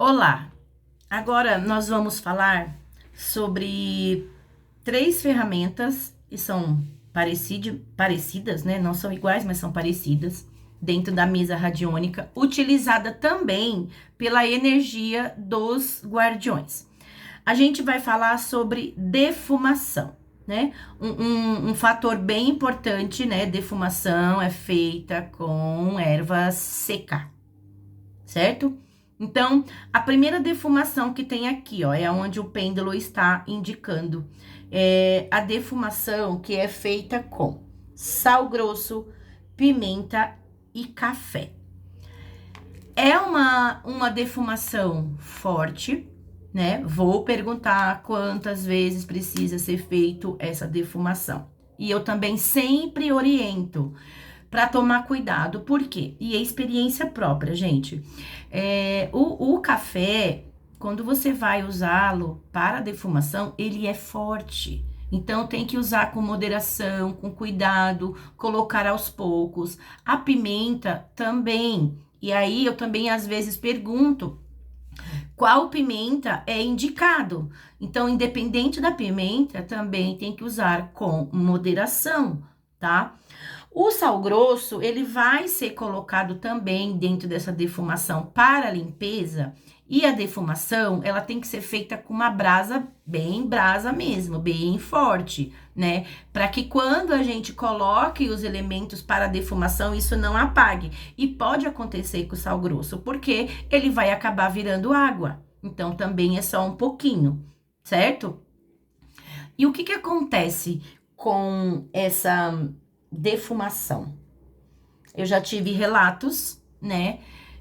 Olá! Agora nós vamos falar sobre três ferramentas que são parecidas, né? Não são iguais, mas são parecidas, dentro da mesa radiônica, utilizada também pela energia dos guardiões. A gente vai falar sobre defumação, né? Um fator bem importante, né? Defumação é feita com erva seca, certo? Então, a primeira defumação que tem aqui, ó, é onde o pêndulo está indicando. É a defumação que é feita com sal grosso, pimenta e café. É uma defumação forte, né? Vou perguntar quantas vezes precisa ser feito essa defumação. E eu também sempre oriento para tomar cuidado, por quê? E é experiência própria, gente. O café, quando você vai usá-lo para defumação, ele é forte. Então, tem que usar com moderação, com cuidado, colocar aos poucos. A pimenta também. E aí, eu também, às vezes, pergunto qual pimenta é indicado. Então, independente da pimenta, também tem que usar com moderação, tá? O sal grosso, ele vai ser colocado também dentro dessa defumação para limpeza, e a defumação, ela tem que ser feita com uma brasa mesmo, bem forte, né? Para que quando a gente coloque os elementos para a defumação, isso não apague. E pode acontecer com o sal grosso, porque ele vai acabar virando água. Então, também é só um pouquinho, certo? E o que que acontece com essa defumação? Eu já tive relatos, né,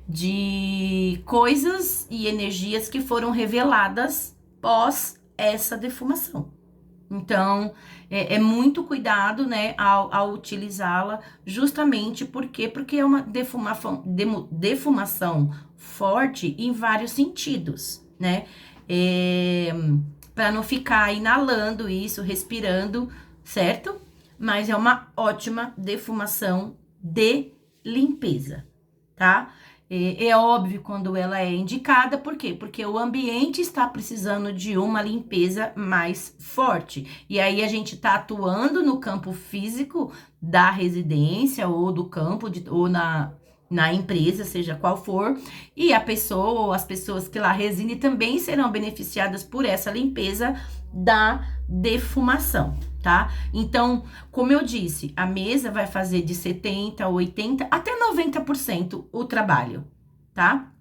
de coisas e energias que foram reveladas pós essa defumação. Então, é muito cuidado, né, ao utilizá-la, justamente porque é uma defumação forte em vários sentidos, né? Para não ficar inalando isso, respirando, certo? Mas é uma ótima defumação de limpeza, tá? É óbvio quando ela é indicada, por quê? Porque o ambiente está precisando de uma limpeza mais forte. E aí a gente está atuando no campo físico da residência ou do campo ou na empresa, seja qual for, e a pessoa ou as pessoas que lá residem também serão beneficiadas por essa limpeza da defumação, tá? Então, como eu disse, a mesa vai fazer de 70%, 80% até 90% o trabalho, tá?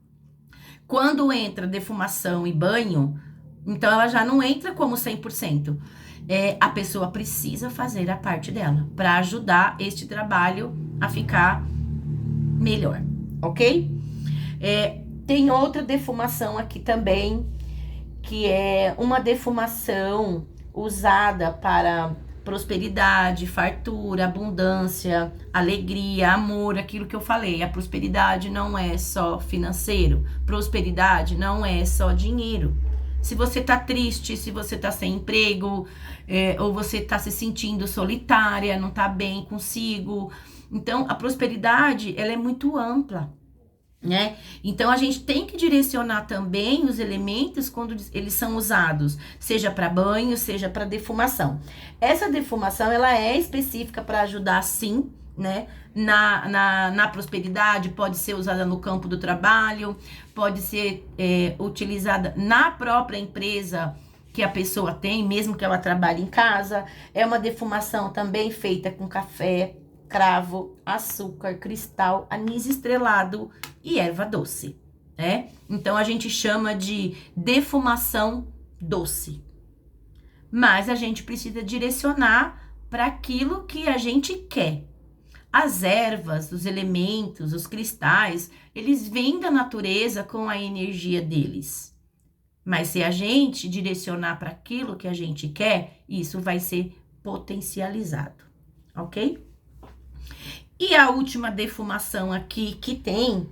Quando entra defumação e banho, então ela já não entra como 100%. A pessoa precisa fazer a parte dela para ajudar este trabalho a ficar melhor, ok? Tem outra defumação aqui também, que é uma defumação usada para prosperidade, fartura, abundância, alegria, amor, aquilo que eu falei. A prosperidade não é só financeiro, prosperidade não é só dinheiro. Se você tá triste, se você tá sem emprego, ou você tá se sentindo solitária, não tá bem consigo. Então, a prosperidade, ela é muito ampla, né? Então, a gente tem que direcionar também os elementos quando eles são usados, seja para banho, seja para defumação. Essa defumação, ela é específica para ajudar, sim, né? Na prosperidade, pode ser usada no campo do trabalho, pode ser utilizada na própria empresa que a pessoa tem, mesmo que ela trabalhe em casa. É uma defumação também feita com café, cravo, açúcar, cristal, anis estrelado e erva doce, né? Então, a gente chama de defumação doce. Mas a gente precisa direcionar para aquilo que a gente quer. As ervas, os elementos, os cristais, eles vêm da natureza com a energia deles. Mas se a gente direcionar para aquilo que a gente quer, isso vai ser potencializado, ok? E a última defumação aqui que tem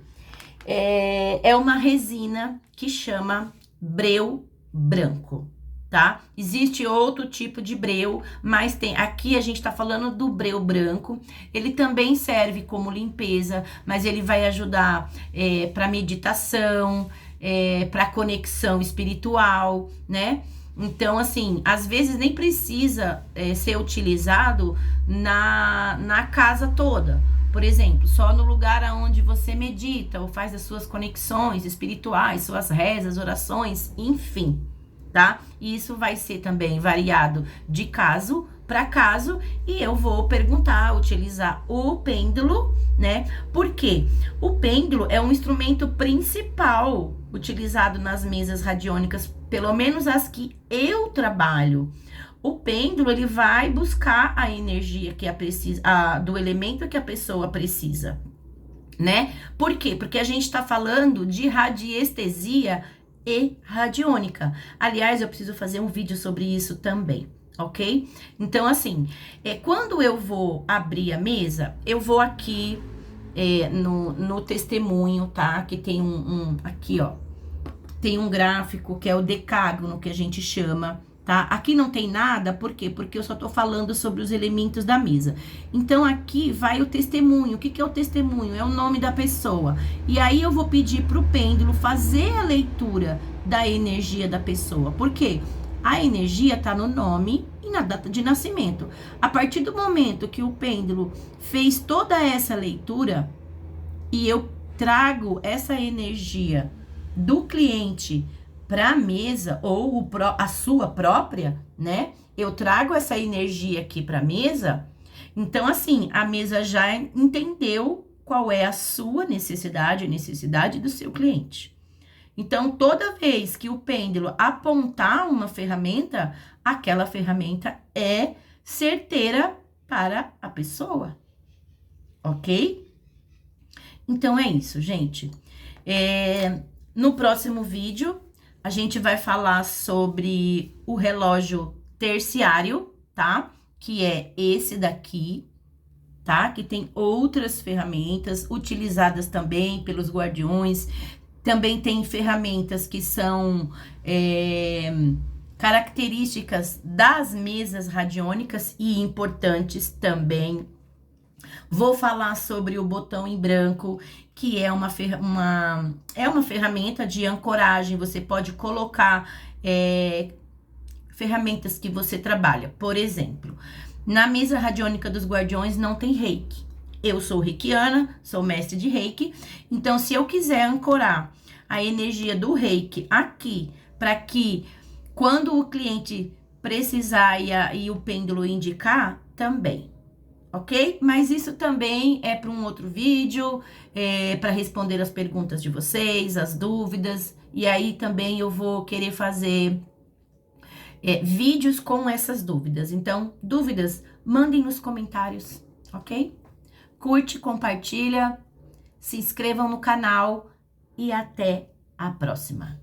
é uma resina que chama breu branco, tá? Existe outro tipo de breu, mas aqui a gente tá falando do breu branco. Ele também serve como limpeza, mas ele vai ajudar para meditação, para conexão espiritual, né? Então, assim, às vezes nem precisa ser utilizado na casa toda. Por exemplo, só no lugar onde você medita ou faz as suas conexões espirituais, suas rezas, orações, enfim, tá? E isso vai ser também variado de caso para caso, e eu vou utilizar o pêndulo, né? Porque o pêndulo é um instrumento principal utilizado nas mesas radiônicas, pelo menos as que eu trabalho. O pêndulo, ele vai buscar a energia que do elemento que a pessoa precisa, né? Por quê? Porque a gente tá falando de radiestesia e radiônica. Aliás, eu preciso fazer um vídeo sobre isso também, ok? Então, assim, quando eu vou abrir a mesa, eu vou aqui no testemunho, tá? Que tem aqui, ó, tem um gráfico que é o decágono, que a gente chama, tá? Aqui não tem nada, por quê? Porque eu só tô falando sobre os elementos da mesa. Então, aqui vai o testemunho. O que que é o testemunho? É o nome da pessoa. E aí, eu vou pedir pro pêndulo fazer a leitura da energia da pessoa. Por quê? A energia tá no nome e na data de nascimento. A partir do momento que o pêndulo fez toda essa leitura e eu trago essa energia do cliente para a mesa ou a sua própria, né? Eu trago essa energia aqui para a mesa. Então, assim, a mesa já entendeu qual é a sua necessidade, a necessidade do seu cliente. Então, toda vez que o pêndulo apontar uma ferramenta, aquela ferramenta é certeira para a pessoa, ok? Então, é isso, gente. No próximo vídeo, a gente vai falar sobre o relógio terciário, tá? Que é esse daqui, tá? Que tem outras ferramentas utilizadas também pelos guardiões. Também tem ferramentas que são características das mesas radiônicas e importantes também. Vou falar sobre o botão em branco, que é uma ferramenta de ancoragem. Você pode colocar ferramentas que você trabalha. Por exemplo, na mesa radiônica dos guardiões não tem reiki. Eu sou reikiana, sou mestre de reiki. Então, se eu quiser ancorar a energia do reiki aqui, para que quando o cliente precisar e o pêndulo indicar, também. Ok? Mas isso também é para um outro vídeo, para responder as perguntas de vocês, as dúvidas. E aí também eu vou querer fazer vídeos com essas dúvidas. Então, dúvidas, mandem nos comentários, ok? Curte, compartilha, se inscrevam no canal e até a próxima.